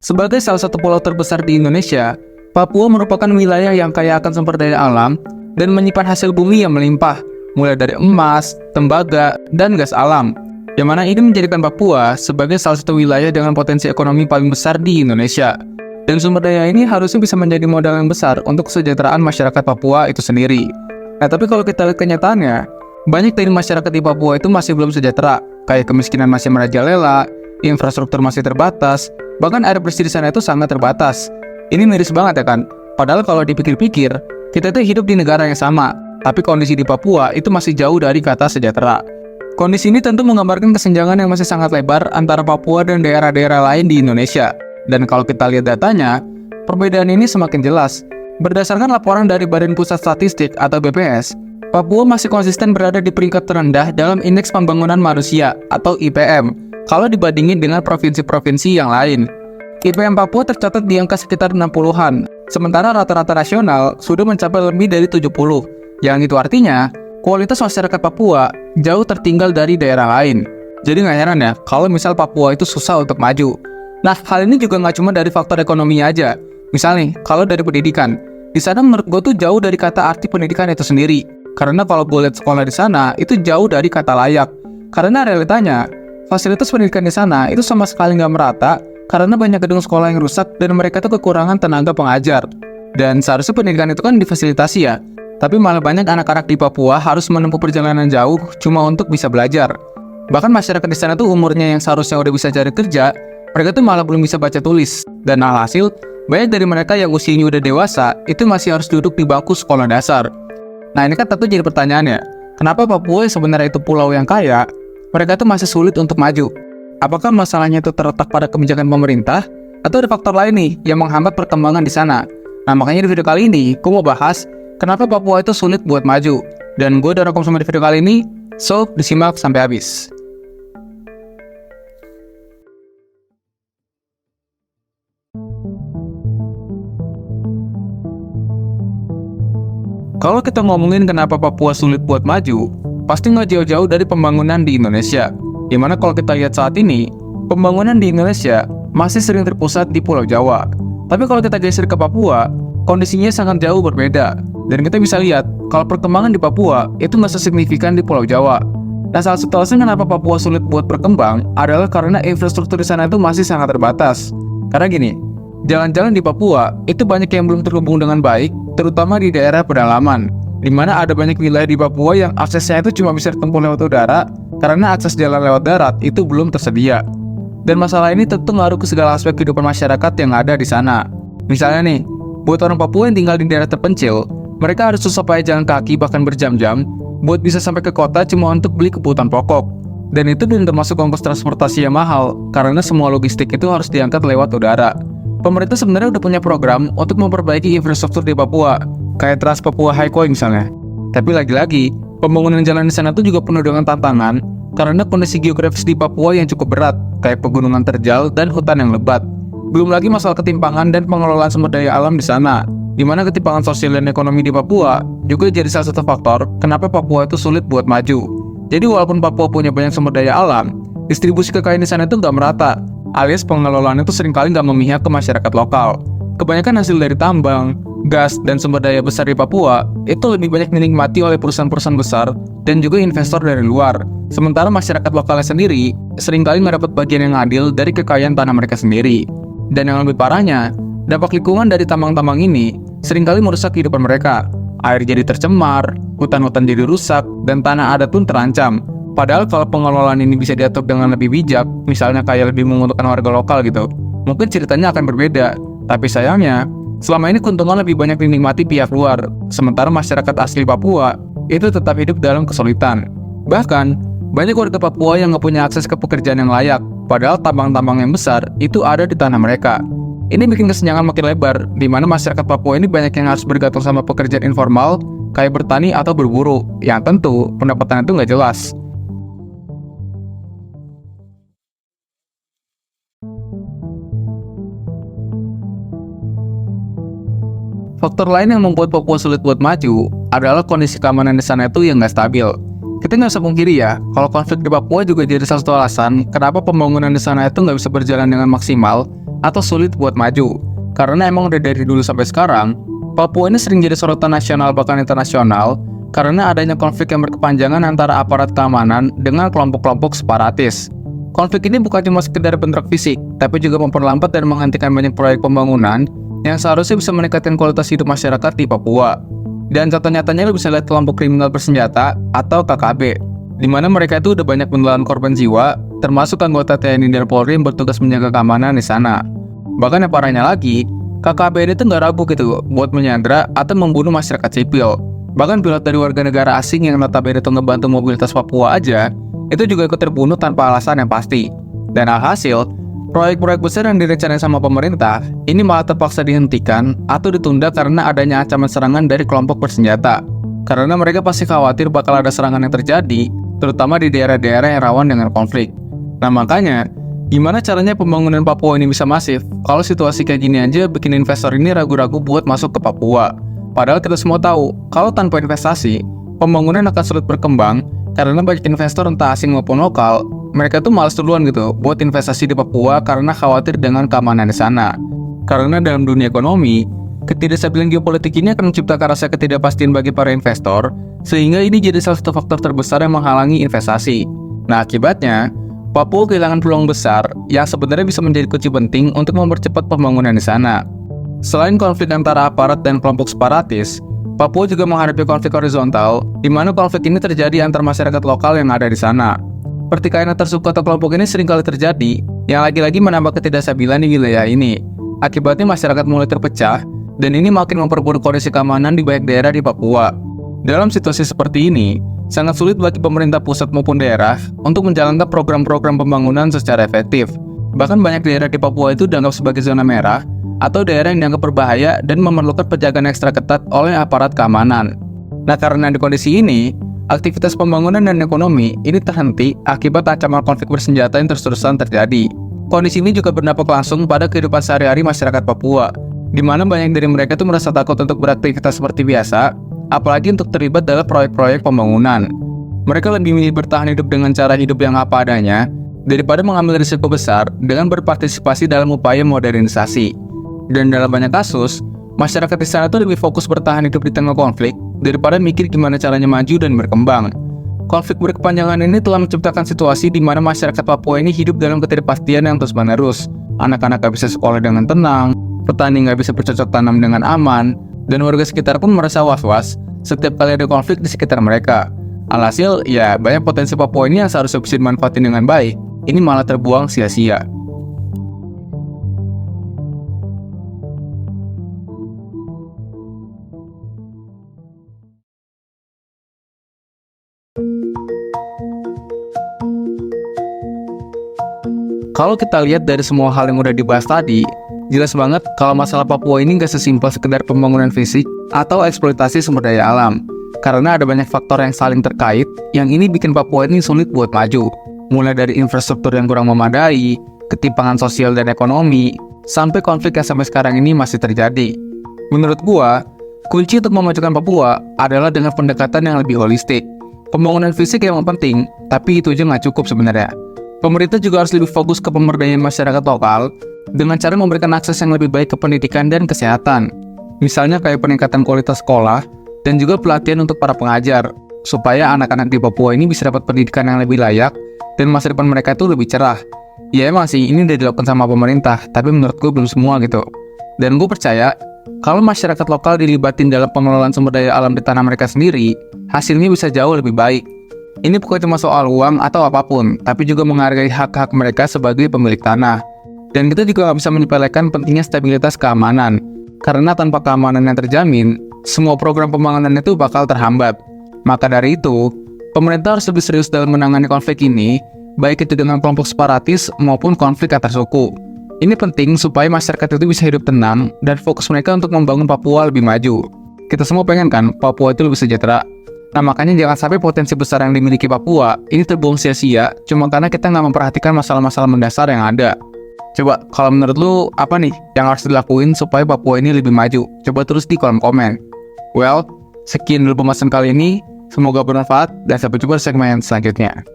Sebagai salah satu pulau terbesar di Indonesia, Papua merupakan wilayah yang kaya akan sumber daya alam dan menyimpan hasil bumi yang melimpah, mulai dari emas, tembaga, dan gas alam, yang mana ini menjadikan Papua sebagai salah satu wilayah dengan potensi ekonomi paling besar di Indonesia. Dan sumber daya ini harusnya bisa menjadi modal yang besar untuk kesejahteraan masyarakat Papua itu sendiri. Nah, tapi kalau kita lihat kenyataannya, banyak dari masyarakat di Papua itu masih belum sejahtera, kayak kemiskinan masih merajalela, infrastruktur masih terbatas, bahkan air bersih di sana itu sangat terbatas. Ini miris banget ya kan? Padahal kalau dipikir-pikir, kita itu hidup di negara yang sama, tapi kondisi di Papua itu masih jauh dari kata sejahtera. Kondisi ini tentu menggambarkan kesenjangan yang masih sangat lebar antara Papua dan daerah-daerah lain di Indonesia. Dan kalau kita lihat datanya, perbedaan ini semakin jelas. Berdasarkan laporan dari Badan Pusat Statistik atau BPS, Papua masih konsisten berada di peringkat terendah dalam Indeks Pembangunan Manusia atau IPM kalau dibandingin dengan provinsi-provinsi yang lain. IPM Papua tercatat di angka sekitar 60-an, sementara rata-rata nasional sudah mencapai lebih dari 70. Yang itu artinya, kualitas masyarakat Papua jauh tertinggal dari daerah lain. Jadi nggak heran ya, kalau misal Papua itu susah untuk maju. Nah, hal ini juga nggak cuma dari faktor ekonomi aja. Misal nih, kalau dari pendidikan, di sana menurut gue tuh jauh dari kata arti pendidikan itu sendiri. Karena kalau gue lihat sekolah di sana, itu jauh dari kata layak. Karena realitanya, fasilitas pendidikan di sana itu sama sekali nggak merata, karena banyak gedung sekolah yang rusak dan mereka tuh kekurangan tenaga pengajar. Dan seharusnya pendidikan itu kan difasilitasi ya. Tapi malah banyak anak-anak di Papua harus menempuh perjalanan jauh cuma untuk bisa belajar. Bahkan masyarakat di sana tuh umurnya yang seharusnya udah bisa cari kerja, mereka tuh malah belum bisa baca tulis. Dan alhasil, banyak dari mereka yang usianya udah dewasa, itu masih harus duduk di bangku sekolah dasar. Nah, ini kan tentu jadi pertanyaannya, kenapa Papua yang sebenarnya itu pulau yang kaya, mereka tuh masih sulit untuk maju? Apakah masalahnya itu terletak pada kebijakan pemerintah, atau ada faktor lain nih yang menghambat perkembangan di sana? Nah, makanya di video kali ini, gue mau bahas kenapa Papua itu sulit buat maju. Dan gue udah rekam sama di video kali ini, so disimak sampai habis. Kalau kita ngomongin kenapa Papua sulit buat maju, pasti nggak jauh-jauh dari pembangunan di Indonesia. Dimana kalau kita lihat saat ini, pembangunan di Indonesia masih sering terpusat di Pulau Jawa. Tapi kalau kita geser ke Papua, kondisinya sangat jauh berbeda. Dan kita bisa lihat, kalau perkembangan di Papua itu nggak sesignifikan di Pulau Jawa. Nah, salah satu alasan kenapa Papua sulit buat berkembang adalah karena infrastruktur di sana itu masih sangat terbatas. Karena gini, jalan-jalan di Papua itu banyak yang belum terhubung dengan baik, terutama di daerah pedalaman, di mana ada banyak wilayah di Papua yang aksesnya itu cuma bisa ditempuh lewat udara, karena akses jalan lewat darat itu belum tersedia. Dan masalah ini tentu ngaruh ke segala aspek kehidupan masyarakat yang ada di sana. Misalnya nih, buat orang Papua yang tinggal di daerah terpencil, mereka harus susah payah jalan kaki bahkan berjam-jam, buat bisa sampai ke kota cuma untuk beli kebutuhan pokok. Dan itu belum termasuk ongkos transportasi yang mahal, karena semua logistik itu harus diangkat lewat udara. Pemerintah sebenarnya udah punya program untuk memperbaiki infrastruktur di Papua, kayak Trans Papua Highway misalnya. Tapi lagi-lagi, pembangunan jalan di sana tuh juga penuh dengan tantangan, karena kondisi geografis di Papua yang cukup berat, kayak pegunungan terjal dan hutan yang lebat. Belum lagi masalah ketimpangan dan pengelolaan sumber daya alam di sana, di mana ketimpangan sosial dan ekonomi di Papua juga jadi salah satu faktor kenapa Papua itu sulit buat maju. Jadi walaupun Papua punya banyak sumber daya alam, distribusi kekayaan di sana itu nggak merata, alias pengelolaan itu seringkali nggak memihak ke masyarakat lokal. Kebanyakan hasil dari tambang, gas, dan sumber daya besar di Papua itu lebih banyak dinikmati oleh perusahaan-perusahaan besar dan juga investor dari luar. Sementara masyarakat lokalnya sendiri seringkali nggak dapat bagian yang adil dari kekayaan tanah mereka sendiri. Dan yang lebih parahnya, dampak lingkungan dari tambang-tambang ini seringkali merusak kehidupan mereka. Air jadi tercemar, hutan-hutan jadi rusak, dan tanah adat pun terancam. Padahal kalau pengelolaan ini bisa diatur dengan lebih bijak, misalnya kayak lebih menguntungkan warga lokal gitu, mungkin ceritanya akan berbeda. Tapi sayangnya, selama ini keuntungan lebih banyak dinikmati pihak luar, sementara masyarakat asli Papua itu tetap hidup dalam kesulitan. Bahkan, banyak warga Papua yang nggak punya akses ke pekerjaan yang layak, padahal tambang-tambang yang besar itu ada di tanah mereka. Ini bikin kesenjangan makin lebar, di mana masyarakat Papua ini banyak yang harus bergantung sama pekerjaan informal, kayak bertani atau berburu, yang tentu pendapatan itu nggak jelas. Faktor lain yang membuat Papua sulit buat maju adalah kondisi keamanan di sana itu yang nggak stabil. Kita nggak bisa pungkiri ya, kalau konflik di Papua juga jadi salah satu alasan kenapa pembangunan di sana itu nggak bisa berjalan dengan maksimal, atau sulit buat maju. Karena emang udah dari dulu sampai sekarang, Papua ini sering jadi sorotan nasional bahkan internasional karena adanya konflik yang berkepanjangan antara aparat keamanan dengan kelompok-kelompok separatis. Konflik ini bukan cuma sekedar bentrok fisik, tapi juga memperlambat dan menghentikan banyak proyek pembangunan yang seharusnya bisa meningkatkan kualitas hidup masyarakat di Papua. Dan contoh nyatanya lo bisa lihat kelompok kriminal bersenjata atau KKB, di mana mereka itu udah banyak menelan korban jiwa, termasuk anggota TNI dan Polri yang bertugas menjaga keamanan di sana. Bahkan yang parahnya lagi, KKB ini tuh nggak ragu gitu buat menyandra atau membunuh masyarakat sipil. Bahkan pilot dari warga negara asing yang notabene itu ngebantu mobilitas Papua aja, itu juga ikut terbunuh tanpa alasan yang pasti. Dan alhasil, proyek-proyek besar yang direncanain sama pemerintah, ini malah terpaksa dihentikan atau ditunda karena adanya ancaman serangan dari kelompok bersenjata. Karena mereka pasti khawatir bakal ada serangan yang terjadi, terutama di daerah-daerah yang rawan dengan konflik. Nah makanya, gimana caranya pembangunan Papua ini bisa masif kalau situasi kayak gini aja bikin investor ini ragu-ragu buat masuk ke Papua? Padahal kita semua tahu, kalau tanpa investasi, pembangunan akan sulit berkembang karena banyak investor entah asing maupun lokal, mereka tuh malas duluan gitu buat investasi di Papua karena khawatir dengan keamanan di sana. Karena dalam dunia ekonomi, ketidakstabilan geopolitik ini akan menciptakan rasa ketidakpastian bagi para investor, sehingga ini jadi salah satu faktor terbesar yang menghalangi investasi. Nah akibatnya, Papua kehilangan peluang besar yang sebenarnya bisa menjadi kunci penting untuk mempercepat pembangunan di sana. Selain konflik antara aparat dan kelompok separatis, Papua juga menghadapi konflik horizontal, di mana konflik ini terjadi antar masyarakat lokal yang ada di sana. Pertikaian antar suku atau kelompok ini seringkali terjadi, yang lagi-lagi menambah ketidakstabilan di wilayah ini. Akibatnya masyarakat mulai terpecah, dan ini makin memperburuk kondisi keamanan di banyak daerah di Papua. Dalam situasi seperti ini, sangat sulit bagi pemerintah pusat maupun daerah untuk menjalankan program-program pembangunan secara efektif. Bahkan banyak daerah di Papua itu dianggap sebagai zona merah atau daerah yang dianggap berbahaya dan memerlukan penjagaan ekstra ketat oleh aparat keamanan. Nah karena di kondisi ini, aktivitas pembangunan dan ekonomi ini terhenti akibat ancaman konflik bersenjata yang terus-terusan terjadi. Kondisi ini juga berdampak langsung pada kehidupan sehari-hari masyarakat Papua, di mana banyak dari mereka tuh merasa takut untuk beraktivitas seperti biasa, apalagi untuk terlibat dalam proyek-proyek pembangunan. Mereka lebih memilih bertahan hidup dengan cara hidup yang apa adanya, daripada mengambil risiko besar dengan berpartisipasi dalam upaya modernisasi. Dan dalam banyak kasus, masyarakat di sana tuh lebih fokus bertahan hidup di tengah konflik, daripada mikir gimana caranya maju dan berkembang. Konflik berkepanjangan ini telah menciptakan situasi di mana masyarakat Papua ini hidup dalam ketidakpastian yang terus-menerus. Anak-anak gak bisa sekolah dengan tenang, petani gak bisa bercocok tanam dengan aman, dan warga sekitar pun merasa was-was setiap kali ada konflik di sekitar mereka. Alhasil, ya banyak potensi Papua ini yang seharusnya bisa dimanfaatin dengan baik, ini malah terbuang sia-sia. Kalau kita lihat dari semua hal yang udah dibahas tadi, jelas banget kalau masalah Papua ini gak sesimpel sekedar pembangunan fisik atau eksploitasi sumber daya alam. Karena ada banyak faktor yang saling terkait, yang ini bikin Papua ini sulit buat maju. Mulai dari infrastruktur yang kurang memadai, ketimpangan sosial dan ekonomi, sampai konflik yang sampai sekarang ini masih terjadi. Menurut gua, kunci untuk memajukan Papua adalah dengan pendekatan yang lebih holistik. Pembangunan fisik emang penting, tapi itu aja nggak cukup sebenarnya. Pemerintah juga harus lebih fokus ke pemberdayaan masyarakat lokal dengan cara memberikan akses yang lebih baik ke pendidikan dan kesehatan. Misalnya kayak peningkatan kualitas sekolah dan juga pelatihan untuk para pengajar, supaya anak-anak di Papua ini bisa dapat pendidikan yang lebih layak dan masa depan mereka itu lebih cerah. Ya emang sih ini udah dilakukan sama pemerintah, tapi menurut gue belum semua gitu. Dan gue percaya, kalau masyarakat lokal dilibatin dalam pengelolaan sumber daya alam di tanah mereka sendiri, hasilnya bisa jauh lebih baik. Ini bukan cuma soal uang atau apapun, tapi juga menghargai hak-hak mereka sebagai pemilik tanah. Dan kita juga nggak bisa menyepelekan pentingnya stabilitas keamanan, karena tanpa keamanan yang terjamin, semua program pembangunan itu bakal terhambat. Maka dari itu, pemerintah harus lebih serius dalam menangani konflik ini, baik itu dengan kelompok separatis maupun konflik antar suku. Ini penting supaya masyarakat itu bisa hidup tenang dan fokus mereka untuk membangun Papua lebih maju. Kita semua pengen kan Papua itu lebih sejahtera. Nah makanya jangan sampai potensi besar yang dimiliki Papua ini terbuang sia-sia cuma karena kita nggak memperhatikan masalah-masalah mendasar yang ada. Coba kalau menurut lu apa nih yang harus dilakuin supaya Papua ini lebih maju? Coba tulis di kolom komen. Well, sekian dulu pembahasan kali ini. Semoga bermanfaat dan sampai jumpa di segmen selanjutnya.